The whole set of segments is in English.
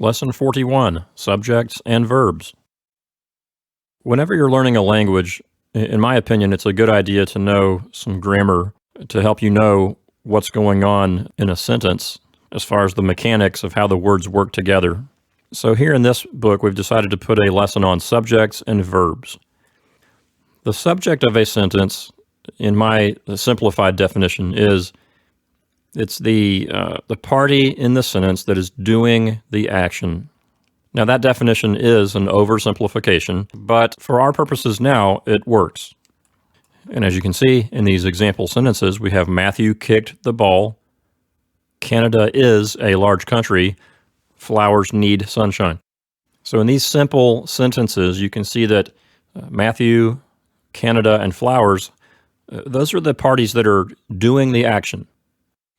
Lesson 41, Subjects and Verbs. Whenever you're learning a language, in my opinion, it's a good idea to know some grammar to help you know what's going on in a sentence as far as the mechanics of how the words work together. So here in this book, we've decided to put a lesson on subjects and verbs. The subject of a sentence, in my simplified definition, it's the party in the sentence that is doing the action. Now, that definition is an oversimplification, but for our purposes now, it works. And as you can see in these example sentences, we have Matthew kicked the ball. Canada is a large country. Flowers need sunshine. So in these simple sentences, you can see that Matthew, Canada, and flowers, those are the parties that are doing the action.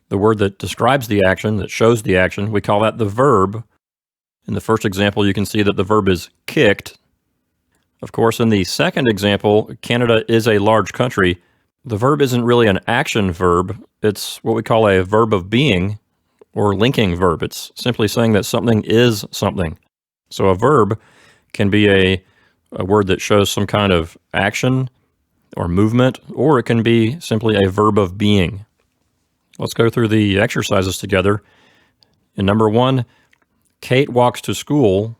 The word that describes the action, that shows the action, we call that the verb. In the first example, you can see that the verb is kicked. Of course, in the second example, Canada is a large country. The verb isn't really an action verb. It's what we call a verb of being or linking verb. It's simply saying that something is something. So a verb can be a word that shows some kind of action or movement, or it can be simply a verb of being. Let's go through the exercises together. In number 1, Kate walks to school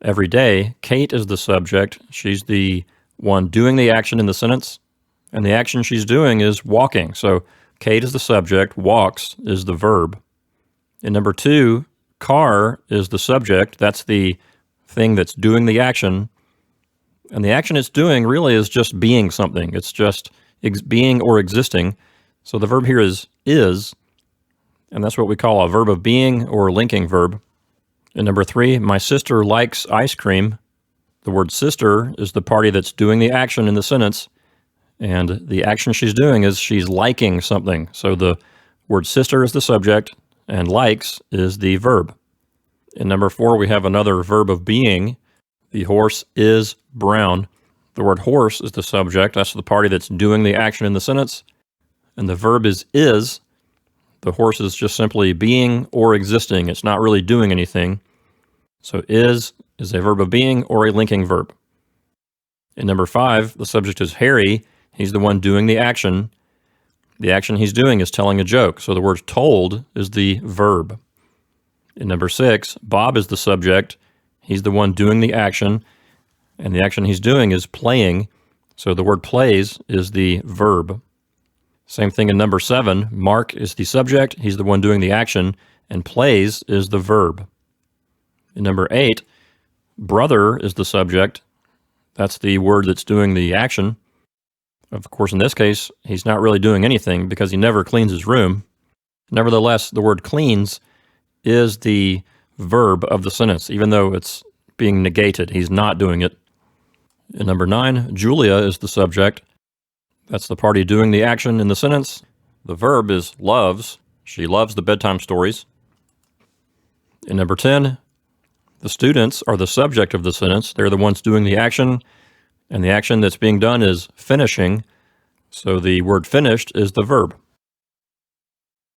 every day. Kate is the subject. She's the one doing the action in the sentence, and the action she's doing is walking. So Kate is the subject, walks is the verb. In number 2, car is the subject. That's the thing that's doing the action, and the action it's doing really is just being something. It's just being or existing. So the verb here is, and that's what we call a verb of being or linking verb. In number 3, my sister likes ice cream. The word sister is the party that's doing the action in the sentence, and the action she's doing is she's liking something. So the word sister is the subject, and likes is the verb. In number 4, we have another verb of being. The horse is brown. The word horse is the subject. That's the party that's doing the action in the sentence. And the verb is. The horse is just simply being or existing. It's not really doing anything. So is a verb of being or a linking verb. In number 5, the subject is Harry. He's the one doing the action. The action he's doing is telling a joke. So the word told is the verb. In number 6, Bob is the subject. He's the one doing the action. And the action he's doing is playing. So the word plays is the verb. Same thing in number 7. Mark is the subject. He's the one doing the action. And plays is the verb. In number 8, brother is the subject. That's the word that's doing the action. Of course, in this case, he's not really doing anything because he never cleans his room. Nevertheless, the word cleans is the verb of the sentence, even though it's being negated. He's not doing it. In number 9, Julia is the subject. That's the party doing the action in the sentence. The verb is loves. She loves the bedtime stories. In number 10, the students are the subject of the sentence. They're the ones doing the action, and the action that's being done is finishing. So the word finished is the verb.